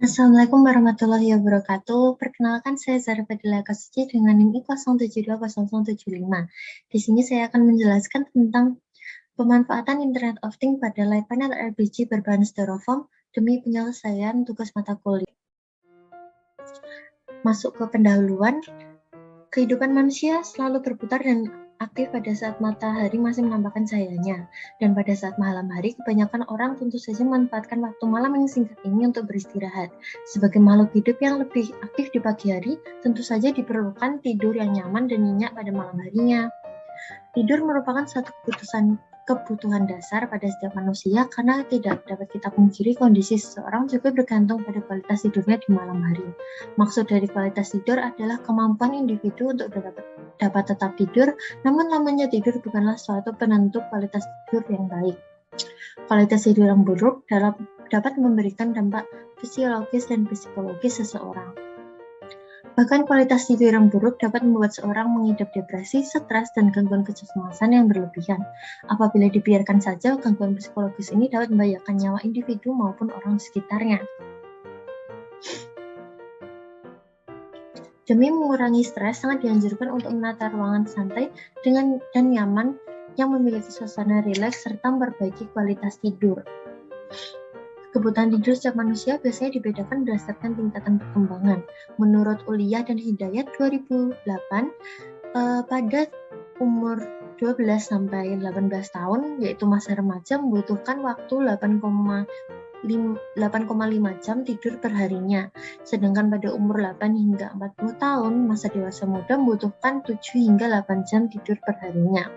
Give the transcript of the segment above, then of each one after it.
Assalamualaikum warahmatullahi wabarakatuh. Perkenalkan, saya Zara Fadila Kasuci dengan NIM I07200075. Di sini saya akan menjelaskan tentang pemanfaatan Internet of Things pada light panel RGB berbahan styrofoam demi penyelesaian tugas mata kuliah. Masuk ke pendahuluan. Kehidupan manusia selalu berputar dan aktif pada saat matahari masih menampakkan cahayanya. Dan pada saat malam hari, kebanyakan orang tentu saja memanfaatkan waktu malam yang singkat ini untuk beristirahat. Sebagai makhluk hidup yang lebih aktif di pagi hari, tentu saja diperlukan tidur yang nyaman dan nyenyak pada malam harinya. Tidur merupakan suatu kebutuhan dasar pada setiap manusia karena tidak dapat kita pungkiri kondisi seseorang juga bergantung pada kualitas tidurnya di malam hari. Maksud dari kualitas tidur adalah kemampuan individu untuk dapat tetap tidur, namun lamanya tidur bukanlah suatu penentu kualitas tidur yang baik. Kualitas tidur yang buruk dapat memberikan dampak fisiologis dan psikologis seseorang. Bahkan kualitas tidur yang buruk dapat membuat seorang mengidap depresi, stres, dan gangguan kecemasan yang berlebihan. Apabila dibiarkan saja, gangguan psikologis ini dapat membahayakan nyawa individu maupun orang sekitarnya. Demi mengurangi stres, sangat dianjurkan untuk menata ruangan santai dan nyaman yang memiliki suasana rileks serta memperbaiki kualitas tidur. Kebutuhan tidur setiap manusia biasanya dibedakan berdasarkan tingkatan perkembangan. Menurut Uliyah dan Hidayat 2008, pada umur 12 sampai 18 tahun, yaitu masa remaja, membutuhkan waktu 8,5 jam tidur perharinya. Sedangkan pada umur 8 hingga 40 tahun, masa dewasa muda membutuhkan 7 hingga 8 jam tidur perharinya.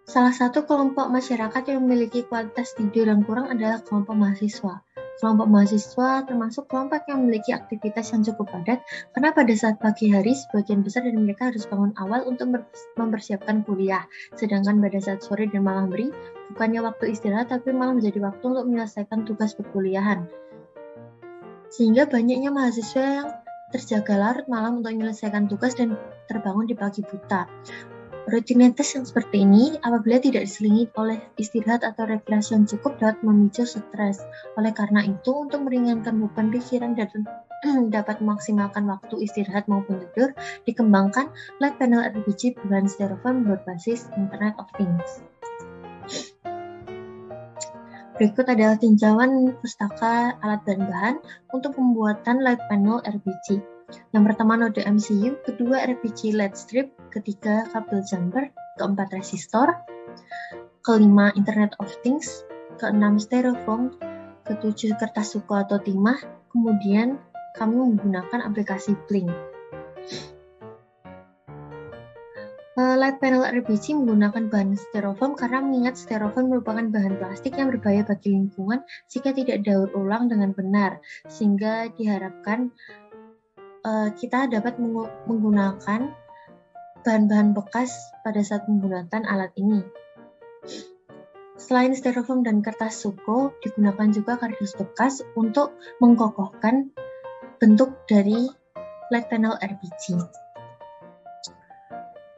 Salah satu kelompok masyarakat yang memiliki kualitas tidur yang kurang adalah kelompok mahasiswa. Kelompok mahasiswa termasuk kelompok yang memiliki aktivitas yang cukup padat, karena pada saat pagi hari sebagian besar dari mereka harus bangun awal untuk mempersiapkan kuliah. Sedangkan pada saat sore dan malam hari, bukannya waktu istirahat, tapi malah menjadi waktu untuk menyelesaikan tugas perkuliahan. Sehingga banyaknya mahasiswa yang terjaga larut malam untuk menyelesaikan tugas dan terbangun di pagi buta. Rutinitas yang seperti ini, apabila tidak diselingi oleh istirahat atau rekreasi yang cukup, dapat memicu stres. Oleh karena itu, untuk meringankan beban pikiran dan dapat memaksimalkan waktu istirahat maupun tidur, dikembangkan light panel RGB berbahan styrofoam berbasis Internet of Things. Berikut adalah tinjauan pustaka alat dan bahan untuk pembuatan light panel RGB. Yang pertama node MCU, kedua RGB LED strip, ketiga kabel jumper, keempat resistor, kelima Internet of Things, keenam styrofoam, ketujuh kertas suko atau timah, kemudian kami menggunakan aplikasi Blink. Light panel RGB menggunakan bahan styrofoam karena mengingat styrofoam merupakan bahan plastik yang berbahaya bagi lingkungan jika tidak daur ulang dengan benar, sehingga diharapkan kita dapat menggunakan bahan-bahan bekas pada saat menggunakan alat ini. Selain styrofoam dan kertas suko, digunakan juga kardus bekas untuk mengkokohkan bentuk dari light panel RGB.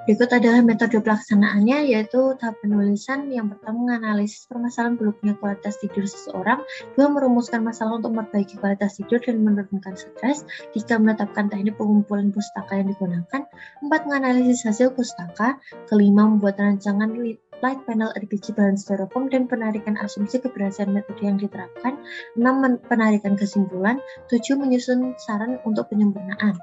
Berikut adalah metode pelaksanaannya, yaitu tahap penulisan. Yang pertama, menganalisis permasalahan buruknya kualitas tidur seseorang. Dua, merumuskan masalah untuk memperbaiki kualitas tidur dan menurunkan stres. Tiga, menetapkan teknik pengumpulan pustaka yang digunakan. Empat, menganalisis hasil pustaka. Kelima, membuat rancangan light panel RGB bahan styrofoam dan penarikan asumsi keberhasilan metode yang diterapkan. 6, penarikan kesimpulan. 7, menyusun saran untuk penyempurnaan.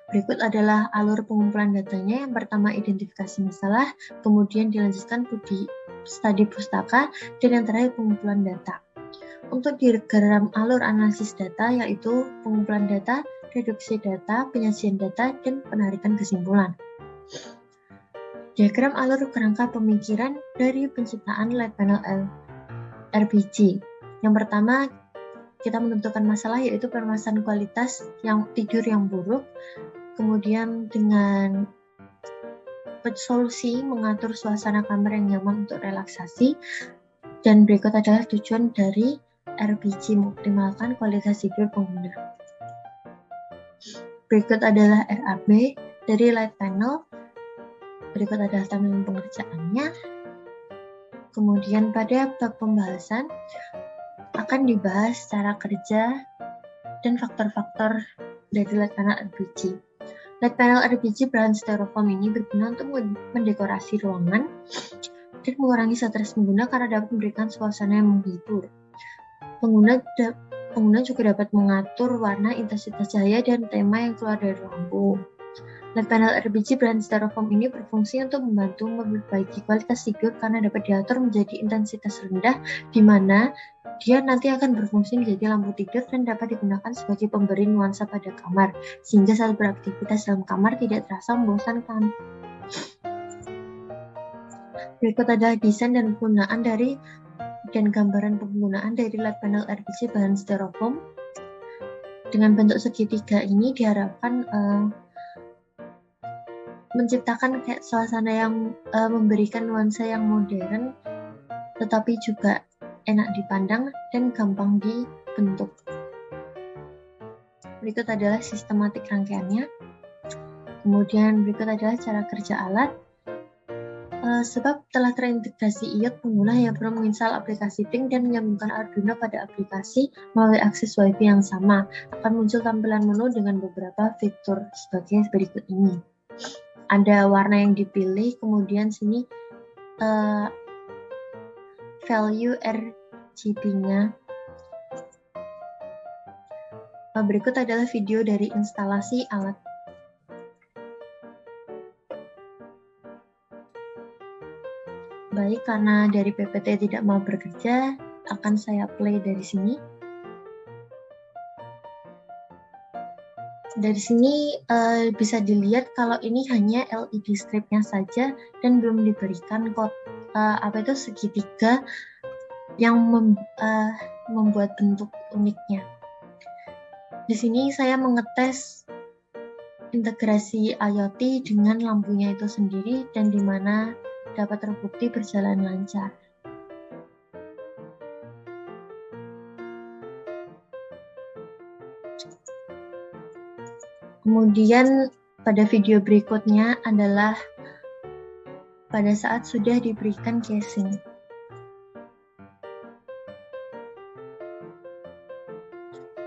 Berikut adalah alur pengumpulan datanya. Yang pertama, identifikasi masalah, kemudian dilanjutkan studi pustaka, dan yang terakhir pengumpulan data. Untuk diagram alur analisis data, yaitu pengumpulan data, reduksi data, penyajian data, dan penarikan kesimpulan. Diagram alur kerangka pemikiran dari penciptaan light panel RGB. Yang pertama, kita menentukan masalah, yaitu permasalahan kualitas tidur yang buruk. Kemudian dengan solusi mengatur suasana kamar yang nyaman untuk relaksasi. Dan berikut adalah tujuan dari RGB, mengoptimalkan kualitas tidur pengguna. Berikut adalah RAB dari light panel. Berikut adalah tampilan pengerjaannya. Kemudian pada bab pembahasan, akan dibahas cara kerja dan faktor-faktor dari LED panel RGB. LED panel RGB berbahan styrofoam ini berguna untuk mendekorasi ruangan dan mengurangi stres pengguna karena dapat memberikan suasana yang menghibur. Pengguna juga dapat mengatur warna, intensitas cahaya, dan tema yang keluar dari lampu. LED panel RGB berbahan styrofoam ini berfungsi untuk membantu memperbaiki kualitas tidur karena dapat diatur menjadi intensitas rendah, di mana dia nanti akan berfungsi menjadi lampu tidur dan dapat digunakan sebagai pemberi nuansa pada kamar, sehingga saat beraktivitas dalam kamar tidak terasa membosankan. Berikut adalah desain dan penggunaan dan gambaran penggunaan dari LED panel RGB bahan styrofoam. Dengan bentuk segitiga ini diharapkan menciptakan kayak suasana yang memberikan nuansa yang modern, tetapi juga enak dipandang dan gampang dibentuk. Berikut adalah sistematik rangkaiannya. Kemudian berikut adalah cara kerja alat. Sebab telah terintegrasi iOS, pengguna hanya perlu menginstal aplikasi Ping dan menyambungkan Arduino pada aplikasi melalui akses WiFi yang sama. Akan muncul tampilan menu dengan beberapa fitur sebagai berikut ini. Ada warna yang dipilih, kemudian sini value RGB-nya. Berikut adalah video dari instalasi alat. Baik, karena dari PPT tidak mau bekerja, akan saya play dari sini. Dari sini bisa dilihat kalau ini hanya LED stripnya saja dan belum diberikan segitiga yang membuat bentuk uniknya. Di sini saya mengetes integrasi IoT dengan lampunya itu sendiri dan di mana dapat terbukti berjalan lancar. Kemudian pada video berikutnya adalah pada saat sudah diberikan casing.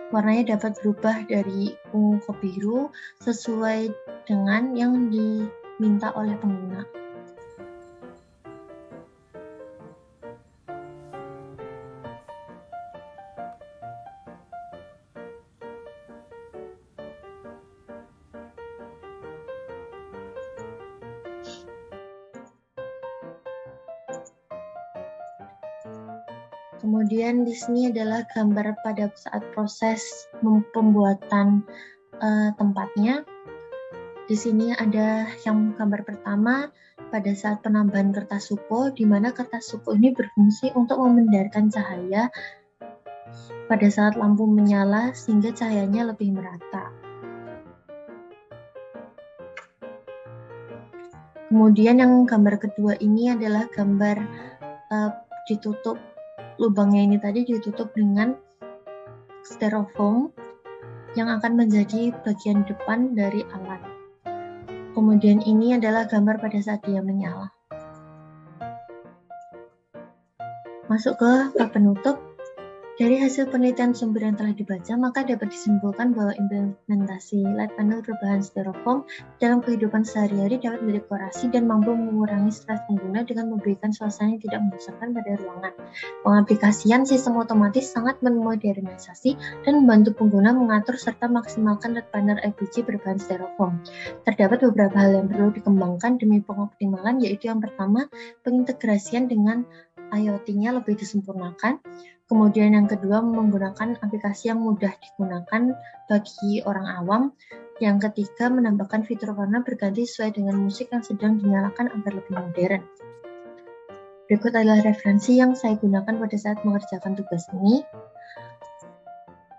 Warnanya dapat berubah dari ungu ke biru sesuai dengan yang diminta oleh pengguna. Kemudian di sini adalah gambar pada saat proses pembuatan tempatnya. Di sini ada yang gambar pertama pada saat penambahan kertas supo, di mana kertas supo ini berfungsi untuk memandarkan cahaya pada saat lampu menyala sehingga cahayanya lebih merata. Kemudian yang gambar kedua ini adalah gambar ditutup. Lubangnya ini tadi ditutup dengan styrofoam yang akan menjadi bagian depan dari alat. Kemudian ini adalah gambar pada saat dia menyala. Masuk ke bab penutup. Dari hasil penelitian sumber yang telah dibaca, maka dapat disimpulkan bahwa implementasi LED panel berbahan styrofoam dalam kehidupan sehari-hari dapat mendekorasi dan mampu mengurangi stres pengguna dengan memberikan suasana yang tidak membosankan pada ruangan. Pengaplikasian sistem otomatis sangat memodernisasi dan membantu pengguna mengatur serta maksimalkan LED panel RGB berbahan styrofoam. Terdapat beberapa hal yang perlu dikembangkan demi pengoptimalan, yaitu yang pertama, pengintegrasian dengan IoT-nya lebih disempurnakan. Kemudian yang kedua, menggunakan aplikasi yang mudah digunakan bagi orang awam. Yang ketiga, menambahkan fitur warna berganti sesuai dengan musik yang sedang dinyalakan agar lebih modern. Berikut adalah referensi yang saya gunakan pada saat mengerjakan tugas ini.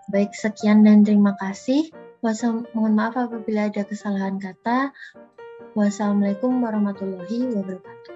Baik, sekian dan terima kasih. Mohon maaf apabila ada kesalahan kata. Wassalamualaikum warahmatullahi wabarakatuh.